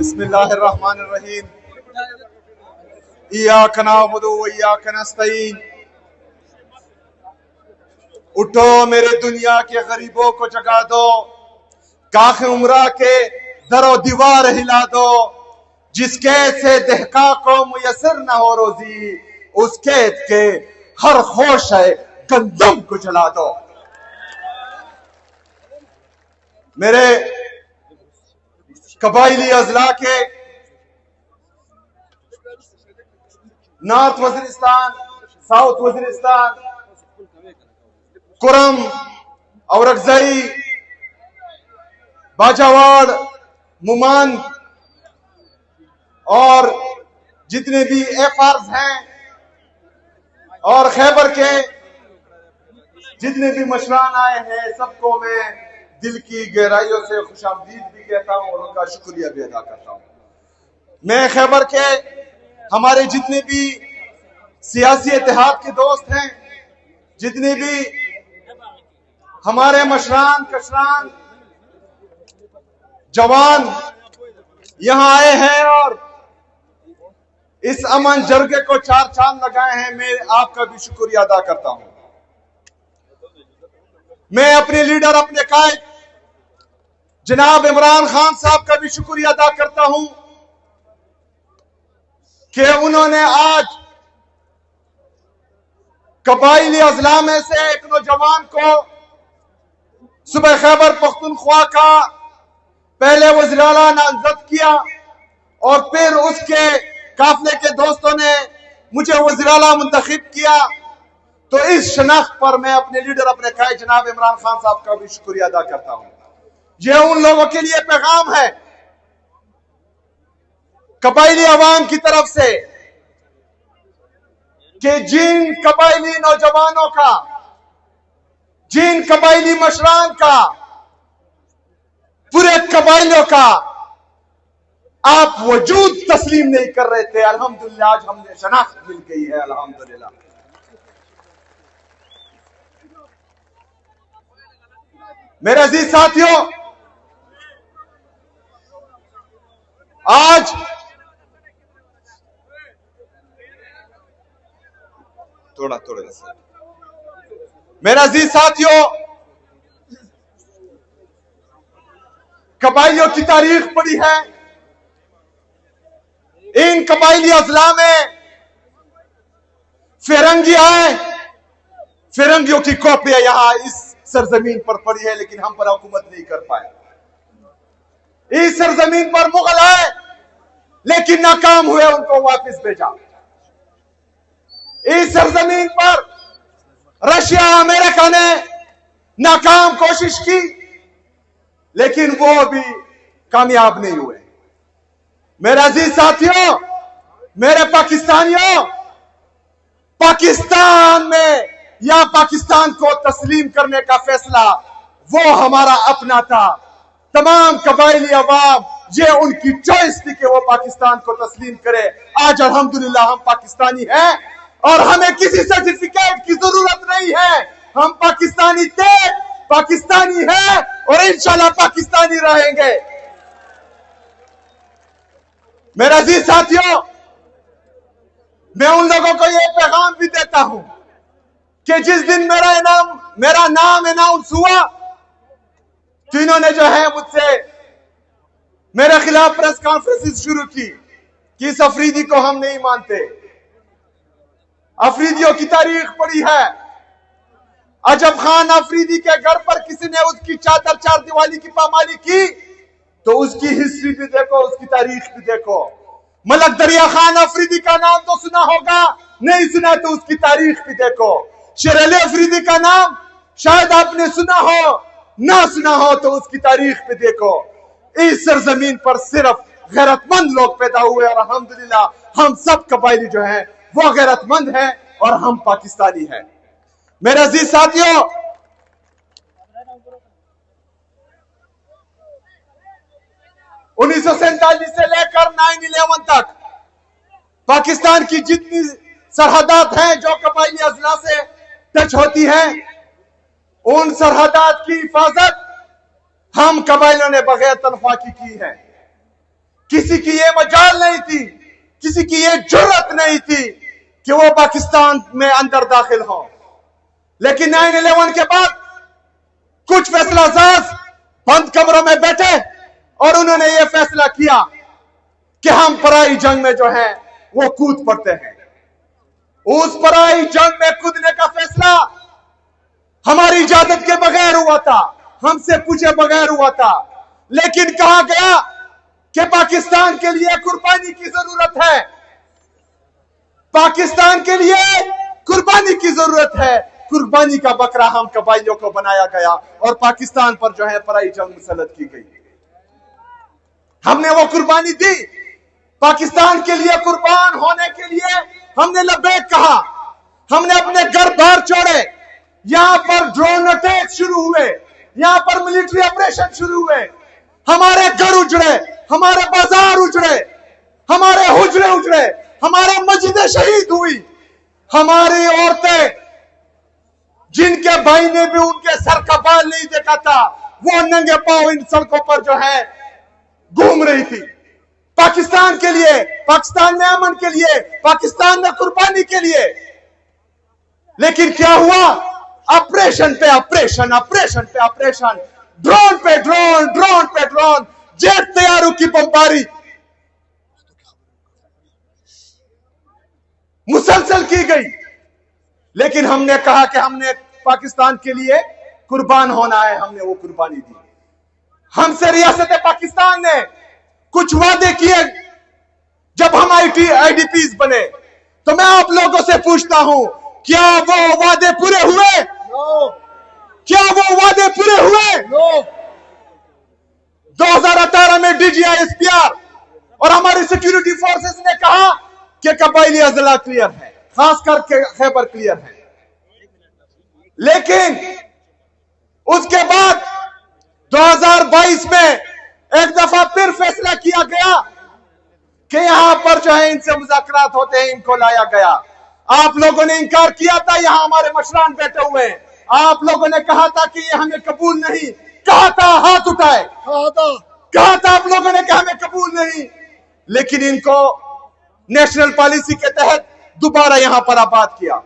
بسم اللہ الرحمن الرحیم ایاک نعبد و ایاک نستعین اٹھو میرے دنیا کے غریبوں کو جگا دو، کاخ عمرہ کے در و دیوار ہلا دو، جس قید سے دہقاں کو میسر نہ ہو روزی، اس قید کے ہر خوش ہے گندم کو جلا دو۔ میرے قبائلی اضلاع کے نارتھ وزیرستان، ساؤتھ وزیرستان، کرم، اورکزئی، باجاواڑ، مومان اور جتنے بھی ایف آرز ہیں اور خیبر کے جتنے بھی مشران آئے ہیں، سب کو میں دل کی گہرائیوں سے خوش آمدید بھی کہتا ہوں اور ان کا شکریہ بھی ادا کرتا ہوں۔ میں خیبر کے ہمارے جتنے بھی سیاسی اتحاد کے دوست ہیں، جتنے بھی ہمارے مشران، کشران، جوان یہاں آئے ہیں اور اس امن جرگے کو چار چاند لگائے ہیں، میں آپ کا بھی شکریہ ادا کرتا ہوں۔ میں اپنے لیڈر، اپنے قائد جناب عمران خان صاحب کا بھی شکریہ ادا کرتا ہوں کہ انہوں نے آج قبائلی اضلاع میں سے ایک نوجوان کو صوبہ خیبر پختونخوا کا پہلے وزیر اعلیٰ نامزد کیا اور پھر اس کے قافلے کے دوستوں نے مجھے وزیر اعلیٰ منتخب کیا، تو اس شناخت پر میں اپنے لیڈر، اپنے قائد جناب عمران خان صاحب کا بھی شکریہ ادا کرتا ہوں۔ یہ ان لوگوں کے لیے پیغام ہے قبائلی عوام کی طرف سے کہ جن قبائلی نوجوانوں کا، جن قبائلی مشران کا، پورے قبائلیوں کا آپ وجود تسلیم نہیں کر رہے تھے، الحمدللہ آج ہم نے شناخت مل گئی ہے، الحمدللہ۔ میرے عزیز ساتھیوں، آج تھوڑا میرے عزیز ساتھیوں، قبائلیوں کی تاریخ پڑی ہے۔ ان قبائلی اضلاع میں فرنگی آئے، فرنگیوں کی کاپیاں یہاں اس سرزمین پر پڑی ہے، لیکن ہم پر حکومت نہیں کر پائے۔ اس سرزمین پر مغل آئے لیکن ناکام ہوئے، ان کو واپس بھیجا۔ اس سرزمین پر رشیا، امریکہ نے ناکام کوشش کی لیکن وہ بھی کامیاب نہیں ہوئے۔ میرے عزیز ساتھیوں، میرے پاکستانیوں، پاکستان میں یا پاکستان کو تسلیم کرنے کا فیصلہ وہ ہمارا اپنا تھا۔ تمام قبائلی عوام، یہ ان کی چوائس تھی کہ وہ پاکستان کو تسلیم کرے۔ آج الحمدللہ ہم پاکستانی ہیں اور ہمیں کسی سرٹیفکیٹ کی ضرورت نہیں ہے۔ ہم پاکستانی تھے، پاکستانی ہیں اور انشاءاللہ پاکستانی رہیں گے۔ میرے عزیز ساتھیوں، میں ان لوگوں کو یہ پیغام بھی دیتا ہوں کہ جس دن میرا نام اناؤنس ہوا تو انہوں نے جو ہے مجھ سے میرے خلاف پریس کانفرنس شروع کی کہ اس افریدی کو ہم نہیں مانتے۔ افریدیوں کی تاریخ پڑی ہے۔ عجب خان افریدی کے گھر پر کسی نے اس کی چادر چار دیوالی کی پامالی کی تو اس کی ہسٹری بھی دیکھو، اس کی تاریخ بھی دیکھو۔ ملک دریا خان افریدی کا نام تو سنا ہوگا، نہیں سنا تو اس کی تاریخ بھی دیکھو۔ شیر علی افریدی کا نام شاید آپ نے سنا ہو، نہ سنا ہو تو اس کی تاریخ بھی دیکھو۔ اس سرزمین پر صرف غیرت مند لوگ پیدا ہوئے اور الحمدللہ ہم سب قبائلی جو ہیں وہ غیرت مند ہیں اور ہم پاکستانی ہیں۔ میرے عزیز ساتھیوں، 1947 سے لے کر 9/11 تک پاکستان کی جتنی سرحدات ہیں جو قبائلی اضلاع سے ٹچ ہوتی ہیں، ان سرحدات کی حفاظت ہم قبائلیوں نے بغیر تنخواہ کی ہے۔ किसी की ये मजाल नहीं थी, किसी की ये जुर्रत नहीं थी कि वो पाकिस्तान में अंदर दाखिल हो। लेकिन 9/11 के बाद कुछ फैसला साज बंद कमरों में बैठे और उन्होंने ये फैसला किया कि हम पराई जंग में जो है वो कूद पड़ते हैं। उस पराई जंग में कूदने का फैसला हमारी इजाजत के बगैर हुआ था, हमसे पूछे बगैर हुआ था। लेकिन कहा गया कि पाकिस्तान के लिए कुर्बानी की जरूरत है, पाकिस्तान के लिए कुर्बानी की जरूरत है। कुर्बानी का बकरा हम कबाइलियों को बनाया गया और पाकिस्तान पर जो है पराई जंग मुसल्लत की गई। हमने वो कुर्बानी दी, पाकिस्तान के लिए कुर्बान होने के लिए हमने लबैक कहा, हमने अपने घर बार छोड़े। यहां पर ड्रोन अटैक शुरू हुए, यहां पर मिलिट्री ऑपरेशन शुरू हुए, हमारे घर उजड़े, हमारे बाजार उजड़े, हमारे हुजरे उजड़े, हमारे मस्जिदें शहीद हुई, हमारी औरतें जिनके भाई ने भी उनके सर का बाल नहीं देखा था वो नंगे पांव इन सड़कों पर जो है घूम रही थी पाकिस्तान के लिए, पाकिस्तान में अमन के लिए, पाकिस्तान में कुर्बानी के लिए। लेकिन क्या हुआ? ऑपरेशन पे ऑपरेशन, ऑपरेशन पे ऑपरेशन, ड्रोन पे ड्रोन, ड्रोन पे ड्रोन, जेट तैयारों की बमबारी मुसलसल की गई। लेकिन हमने कहा कि हमने पाकिस्तान के लिए कुर्बान होना है, हमने वो कुर्बानी दी। हमसे रियासत पाकिस्तान ने कुछ वादे किए जब हम आईडीपीज बने, तो मैं आप लोगों से पूछता हूं, क्या वो वादे पूरे हुए? क्या वो वादे पूरे हुए? 2018 में DGI-SPR और हमारी सिक्योरिटी फोर्सेस ने कहा कि कबाइली अजला क्लियर है, खास करके खैबर क्लियर है। लेकिन उसके बाद 2022 में एक दफा फिर फैसला किया गया कि यहां पर जो है इनसे मुज़ाकरात होते हैं, इनको लाया गया। आप लोगों ने इनकार किया था, यहां हमारे मशरान बैठे हुए हैं, आप लोगों ने कहा था कि ये हमें कबूल नहीं, कहा था, हाथ उठाए, कहा था आप लोगों ने कि हमें कबूल नहीं। लेकिन इनको नेशनल पॉलिसी के तहत दोबारा यहां पर आबाद किया।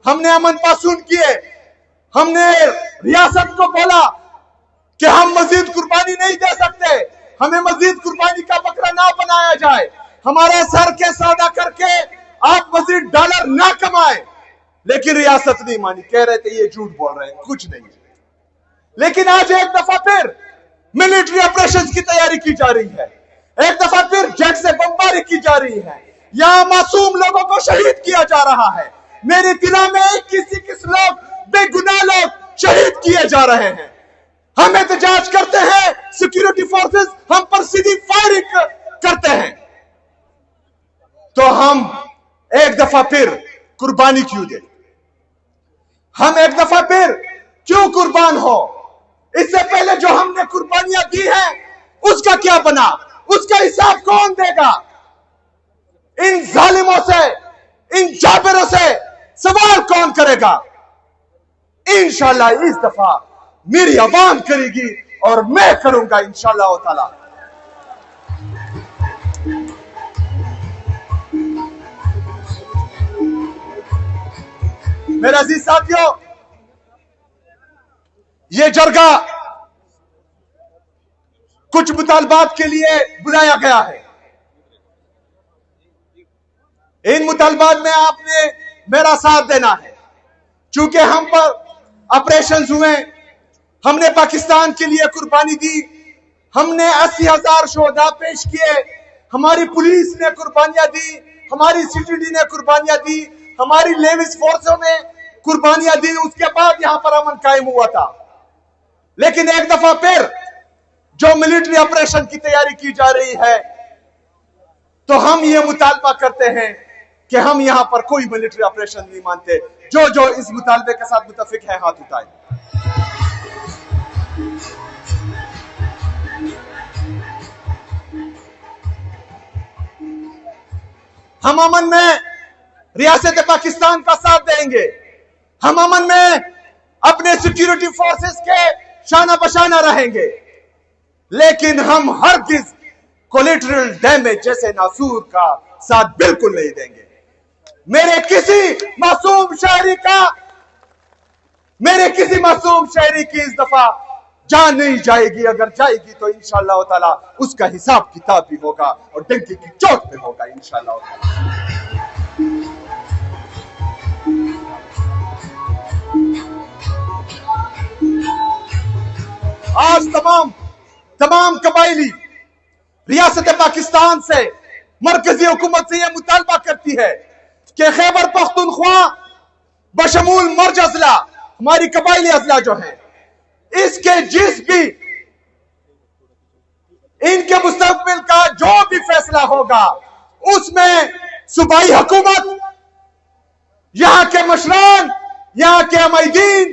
हमने अमन पासून किए, हमने रियासत को बोला कि हम मजीद कुर्बानी नहीं दे सकते, हमें मजीद कुर्बानी का बकरा ना बनाया जाए, हमारे सर के सौदा करके आप मजीद डॉलर ना कमाए। लेकिन रियासत नहीं मानी, कह रहे थे ये झूठ बोल रहे हैं, कुछ नहीं। लेकिन आज एक दफा फिर मिलिट्री ऑपरेशन की तैयारी की जा रही है, एक दफा फिर जेट से बमबारी की जा रही है, यहां मासूम लोगों को शहीद किया जा रहा है। मेरी तिला में 21 लोग, बेगुनाह लोग शहीद किए जा रहे हैं। हम एहतजाज करते हैं, सिक्योरिटी फोर्सेस हम पर सीधी फायरिंग करते हैं, तो हम एक दफा फिर कुर्बानी क्यों दे? हम एक दफा फिर क्यों कुर्बान हो? इससे पहले जो हमने कुर्बानियां दी हैं उसका क्या बना? उसका हिसाब कौन देगा? इन जालिमों से, इन जाबिरों से सवाल कौन करेगा? इंशाल्लाह इस दफा मेरी आवाम करेगी और मैं करूंगा इंशाल्लाह ताला। मेरे अजीज साथियों, ये जरगा कुछ मुतालबात के लिए बुलाया गया है। इन मुतालबात में आपने मेरा साथ देना है। चूंकि हम पर ऑपरेशंस हुए, हमने पाकिस्तान के लिए कुर्बानी दी, हमने 80,000 शोहदा पेश किए, हमारी पुलिस ने कुर्बानियां दी, हमारी CTD ने कुर्बानियां दी, हमारी लेविस फोर्सों ने कुर्बानियां दी। उसके बाद यहां पर अमन कायम हुआ था। लेकिन एक दफा फिर जो मिलिट्री ऑपरेशन की तैयारी की जा रही है, तो हम ये मुतालबा करते हैं कि हम यहां पर कोई मिलिट्री ऑपरेशन नहीं मानते। जो इस मुतालबे के साथ मुतफिक है हाथ उठाए। हम अमन में रियासत पाकिस्तान का साथ देंगे, हम अमन में अपने सिक्योरिटी फोर्सेस के शाना बशाना रहेंगे। लेकिन हम हरगिज कोलेटरल डैमेज जैसे नासूर का साथ बिल्कुल नहीं देंगे। मेरे किसी मासूम शहरी की इस दफा जान नहीं जाएगी, अगर जाएगी तो इंशाअल्लाह ताला उसका हिसाब किताब भी होगा और डंकी की चोट पे होगा इंशाअल्लाह ताला। आज तमाम कबाइली रियासत पाकिस्तान से मरकजी हुकूमत से यह मुतालबा करती है कि खैबर पख्तूनख्वा बशमूल मर्ज अजला, हमारी कबाइली अजला जो है, इसके जिस भी इनके मुस्तकबिल का जो भी फैसला होगा उसमें सूबाई हुकूमत, यहां के मशरान, यहां के अमीदीन,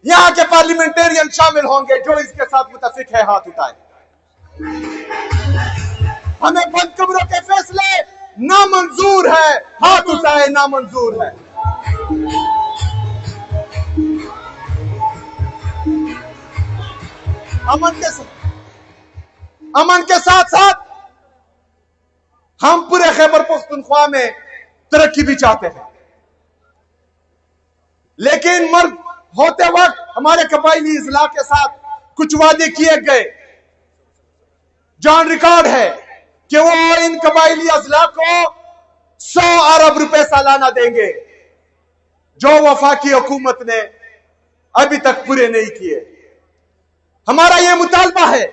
यहां के पार्लियामेंटेरियन शामिल होंगे। जो इसके साथ मुतफिक है हाथ उठाए। हमें बंद कमरों के फैसले नामंजूर है, हाथ उठाए, नामंजूर है। अमन के साथ साथ हम पूरे खैबर पख्तूनख्वा में तरक्की भी चाहते हैं, लेकिन मर्द होते वक्त हमारे कबाइली इजला के साथ कुछ वादे किए गए। जॉन रिकॉर्ड है कि वो इन कबाइली अजला को 100 अरब रुपए सालाना देंगे, जो वफाकी हुकूमत ने अभी तक पूरे नहीं किए। हमारा यह मुतालबा है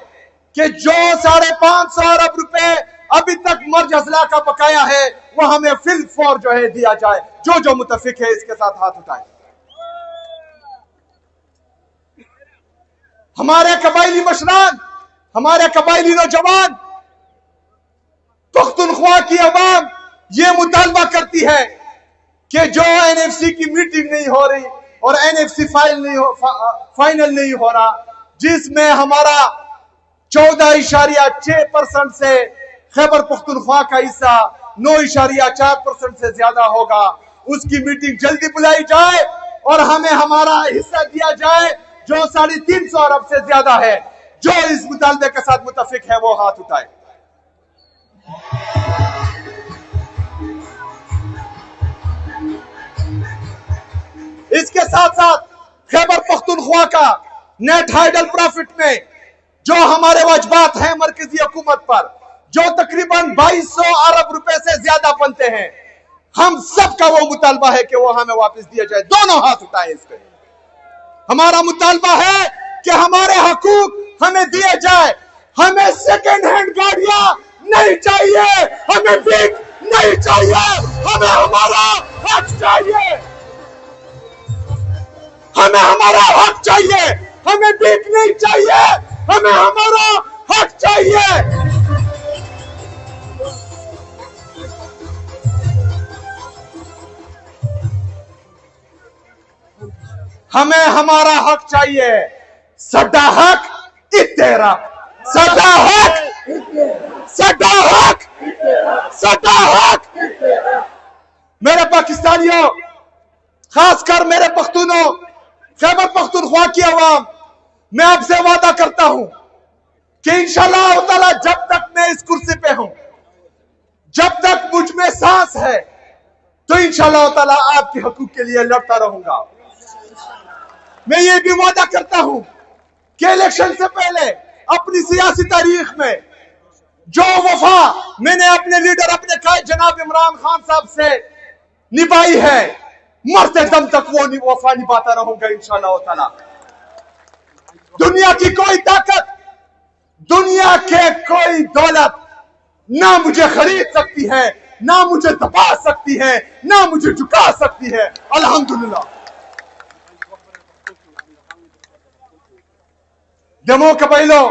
कि जो 550 अरब रुपए अभी तक मर्ज अजला का बकाया है वो हमें फिल फौर जो है दिया जाए। जो मुतफिक है इसके साथ हाथ उठाए। हमारे कबाइली मशरान, हमारे कबाइली नौजवान, पख्तूनख्वा की अवाम ये मुतालबा करती है कि जो एनएफसी की मीटिंग नहीं हो रही और एनएफसी फाइनल नहीं हो रहा, जिसमें हमारा 14.6% से खैबर पख्तूनख्वा का हिस्सा 9.4% से ज्यादा होगा, उसकी मीटिंग जल्दी बुलाई जाए और हमें हमारा हिस्सा दिया जाए जो 350 अरब से ज्यादा है। जो इस मुतालबे के साथ मुतफिक है वो हाथ उठाए। इसके साथ साथ खैबर पख्तूनख्वा का नेट हाइडल प्रॉफिट में जो हमारे वाजबात हैं मरकजी हुकूमत पर, जो तकरीबन 2200 अरब रुपए से ज्यादा बनते हैं, हम सबका वो मुतालबा है कि वो हमें वापस दिया जाए। दोनों हाथ उठाए इस पे। हमारा मुतालबा है कि हमारे हकूक हमें दिए जाए। हमें सेकेंड हैंड गाड़ियां नहीं चाहिए, हमें भीख नहीं चाहिए, हमें हमारा हक चाहिए। हमें हमारा हक चाहिए, हमें भीख नहीं चाहिए, हमें हमारा हक चाहिए। हमें हमारा हक चाहिए। सदा हक तेरा, सदा हक, सदा हक, सदा हक। मेरे पाकिस्तानियों, खासकर मेरे पख्तूनों, खैबर पख्तूनख्वा की आवाम, मैं आपसे वादा करता हूं कि इंशाअल्लाह ताला जब तक मैं इस कुर्सी पे हूं, जब तक मुझ में सांस है, तो इंशाअल्लाह ताला आपके हकूक के लिए लड़ता रहूंगा। मैं ये भी वादा करता हूं कि इलेक्शन से पहले अपनी सियासी तारीख में जो वफा मैंने अपने लीडर, अपने कायद जनाब इमरान खान साहब से निभाई है, मरते दम तक वो वफा निभाता रहूंगा इंशाअल्लाह ताला। दुनिया की कोई ताकत, दुनिया के कोई दौलत ना मुझे खरीद सकती है, ना मुझे दबा सकती है, ना मुझे झुका सकती है। अल्हम्दुलिल्लाह। दमो कबाइलों,